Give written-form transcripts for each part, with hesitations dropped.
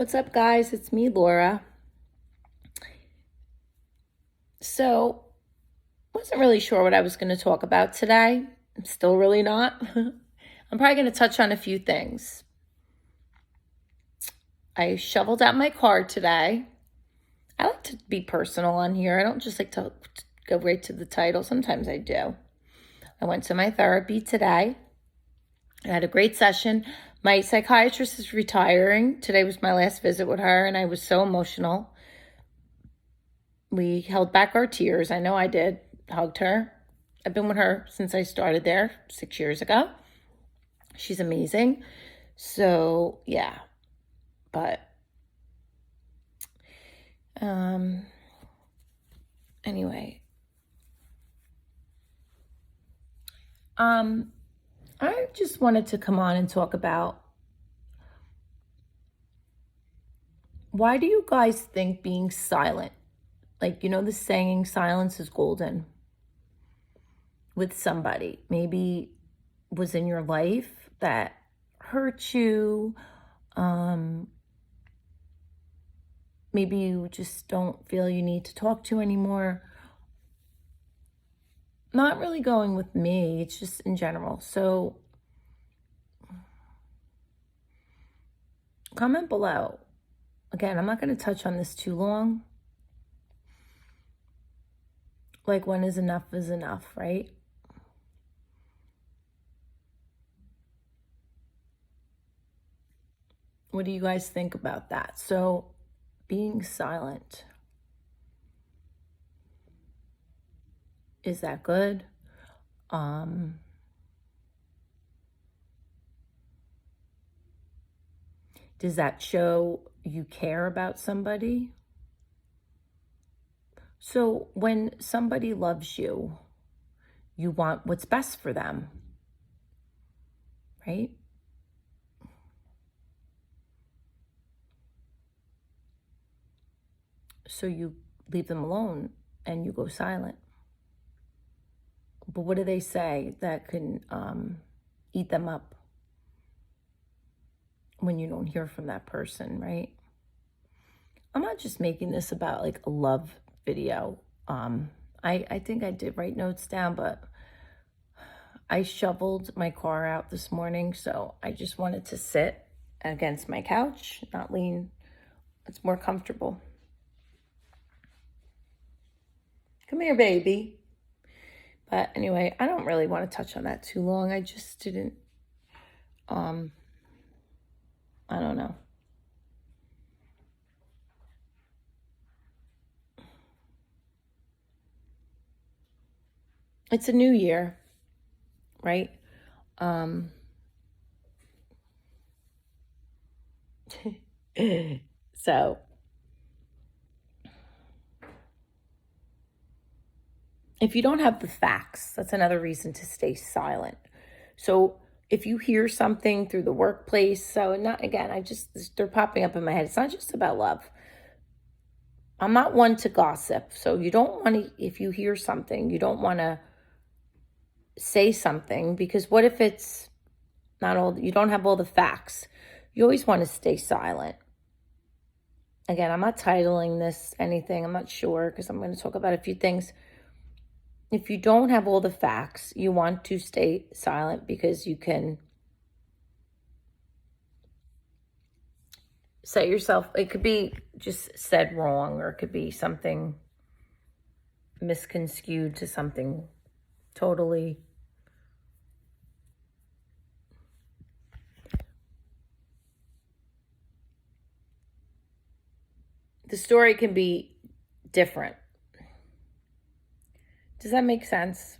What's up, guys? It's me, Laura. So, wasn't really sure what I was going to talk about today. I'm still really not. I'm probably going to touch on a few things. I shoveled out my car today. I like to be personal on here. I don't just like to go right to the title. Sometimes I do. I went to my therapy today. I had a great session. My psychiatrist is retiring. Today was my last visit with her, and I was so emotional. We held back our tears. I know I did. Hugged her. I've been with her since I started there 6 years ago. She's amazing. So, yeah. But, anyway. I just wanted to come on and talk about, why do you guys think being silent, like, the saying, silence is golden, with somebody maybe was in your life that hurt you, maybe you just don't feel you need to talk to anymore. Not really going with me, it's just in general. So comment below. Again, I'm not going to touch on this too long. Like, when is enough, right? What do you guys think about that? So, being silent, is that good? Does that show you care about somebody? So when somebody loves you, you want what's best for them, right? So you leave them alone and you go silent. But what do they say that can eat them up when you don't hear from that person, right? I'm not just making this about like a love video. I think I did write notes down, but I shoveled my car out this morning, so I just wanted to sit against my couch, not lean. It's more comfortable. Come here, baby. But anyway, I don't really want to touch on that too long. I just didn't, I don't know. It's a new year, right? So if you don't have the facts, that's another reason to stay silent. So if you hear something through the workplace, so not, again, they're popping up in my head. It's not just about love. I'm not one to gossip. So you don't want to, if you hear something, you don't want to say something, because what if it's not all, you don't have all the facts. You always want to stay silent. Again, I'm not titling this anything. I'm not sure, because I'm going to talk about a few things. If you don't have all the facts, you want to stay silent, because you can set yourself, it could be just said wrong, or it could be something misconstrued to something totally. The story can be different. Does that make sense?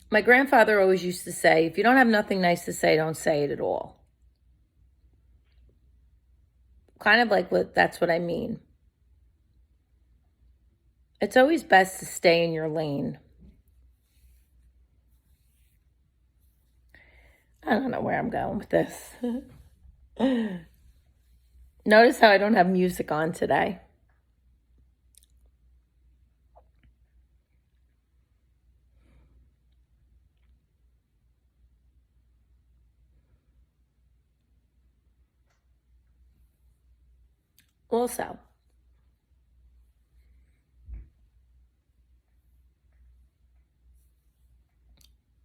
My grandfather always used to say, if you don't have nothing nice to say, don't say it at all. Kind of like that's what I mean. It's always best to stay in your lane. I don't know where I'm going with this. Notice how I don't have music on today. Also,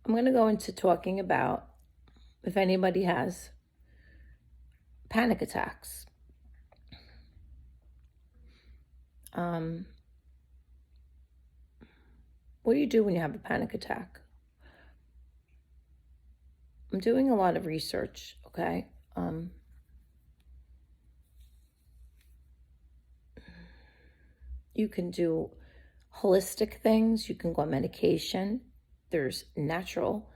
I'm going to go into talking about if anybody has panic attacks. What do you do when you have a panic attack? I'm doing a lot of research, okay? You can do holistic things. You can go on medication. There's natural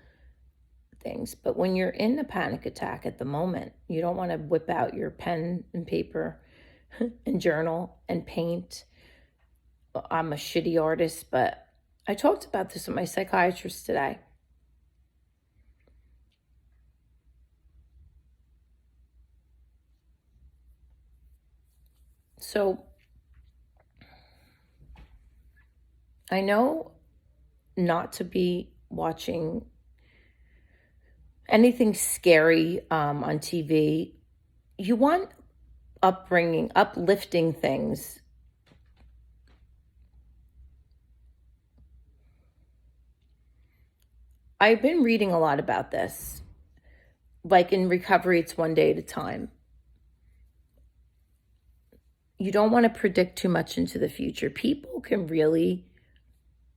things. But when you're in a panic attack at the moment, you don't want to whip out your pen and paper and journal and paint. I'm a shitty artist, but I talked about this with my psychiatrist today. So I know not to be watching anything scary on TV. You want uplifting things. I've been reading a lot about this. Like in recovery, it's one day at a time. You don't want to predict too much into the future. People can really,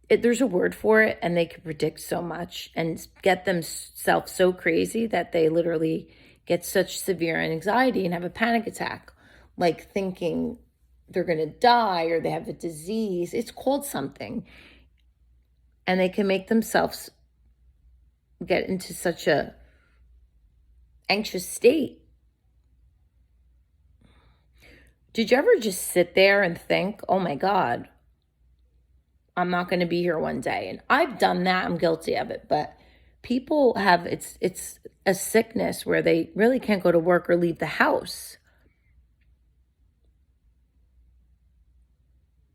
there's a word for it, and they can predict so much and get themselves so crazy that they literally get such severe anxiety and have a panic attack, like thinking they're going to die or they have a disease. It's called something. And they can make themselves get into such a anxious state. Did you ever just sit there and think, oh my God, I'm not going to be here one day? And I've done that. I'm guilty of it. But people have, it's a sickness where they really can't go to work or leave the house.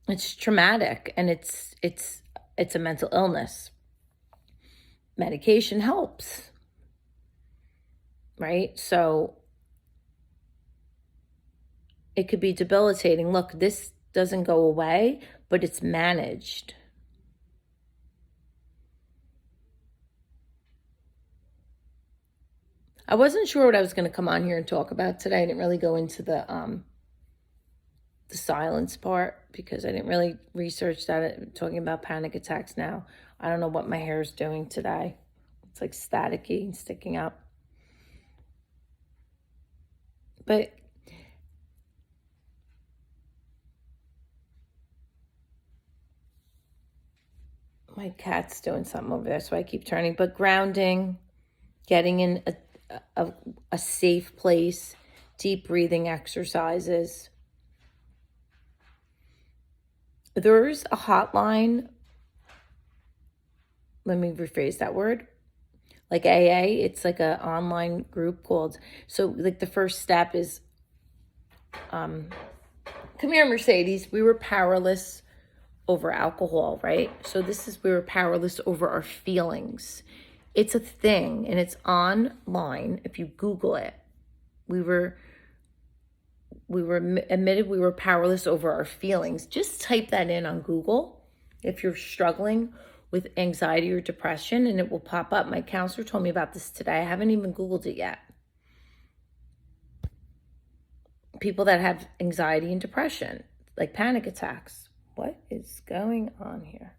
It's traumatic, and it's a mental illness. Medication helps, right? So it could be debilitating. Look, this doesn't go away, but it's managed. I wasn't sure what I was going to come on here and talk about today. I didn't really go into the silence part because I didn't really research that. Talking about panic attacks now. I don't know what my hair is doing today. It's like staticky and sticking up. But my cat's doing something over there, so I keep turning. But grounding, getting in a safe place, deep breathing exercises. There's a hotline. Let me rephrase that word. Like AA, it's like an online group called, so like the first step is, come here, Mercedes. We were powerless over alcohol, right? So we were powerless over our feelings. It's a thing, and it's online. If you Google it, we were admitted we were powerless over our feelings. Just type that in on Google if you're struggling with anxiety or depression, and it will pop up. My counselor told me about this today. I haven't even Googled it yet. People that have anxiety and depression, like panic attacks. What is going on here?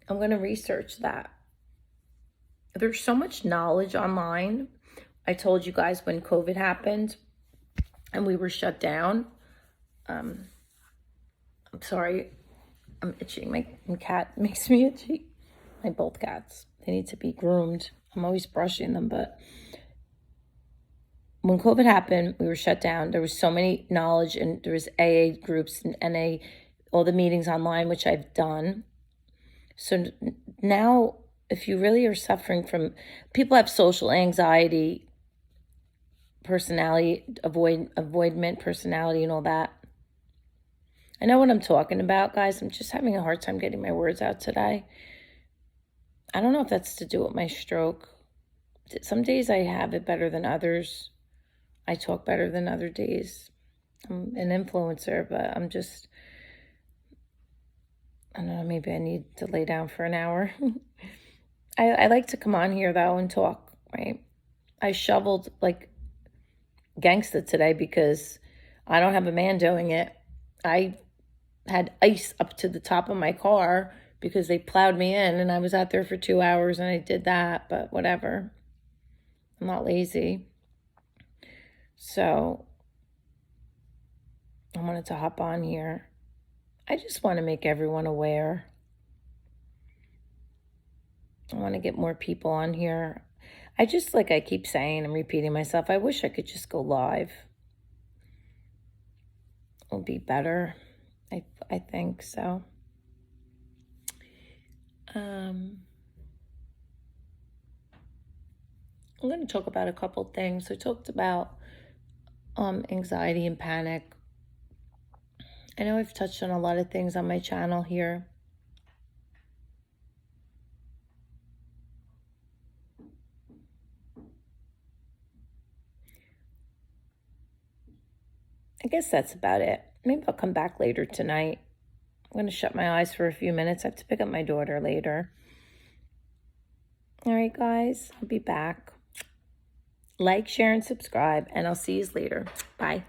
I'm going to research that. There's so much knowledge online. I told you guys when COVID happened and we were shut down. I'm sorry. I'm itching. My cat makes me itchy. Both cats. They need to be groomed. I'm always brushing them, but when COVID happened, we were shut down. There was so many knowledge, and there was AA groups and NA, all the meetings online, which I've done. So now, if you really are suffering from, people have social anxiety, personality, avoidment personality, and all that. I know what I'm talking about, guys. I'm just having a hard time getting my words out today. I don't know if that's to do with my stroke. Some days I have it better than others. I talk better than other days. I'm an influencer, but I don't know, maybe I need to lay down for an hour. I like to come on here though and talk, right? I shoveled like gangsta today because I don't have a man doing it. I had ice up to the top of my car because they plowed me in, and I was out there for 2 hours and I did that, but whatever. I'm not lazy. So I wanted to hop on here. I just want to make everyone aware. I want to get more people on here. I just, like I keep saying, I'm repeating myself, I wish I could just go live. It would be better. I think so. I'm going to talk about a couple things. I talked about anxiety and panic. I know I've touched on a lot of things on my channel here. I guess that's about it. Maybe I'll come back later tonight. I'm going to shut my eyes for a few minutes. I have to pick up my daughter later. All right, guys, I'll be back. Like, share, and subscribe, and I'll see you later. Bye.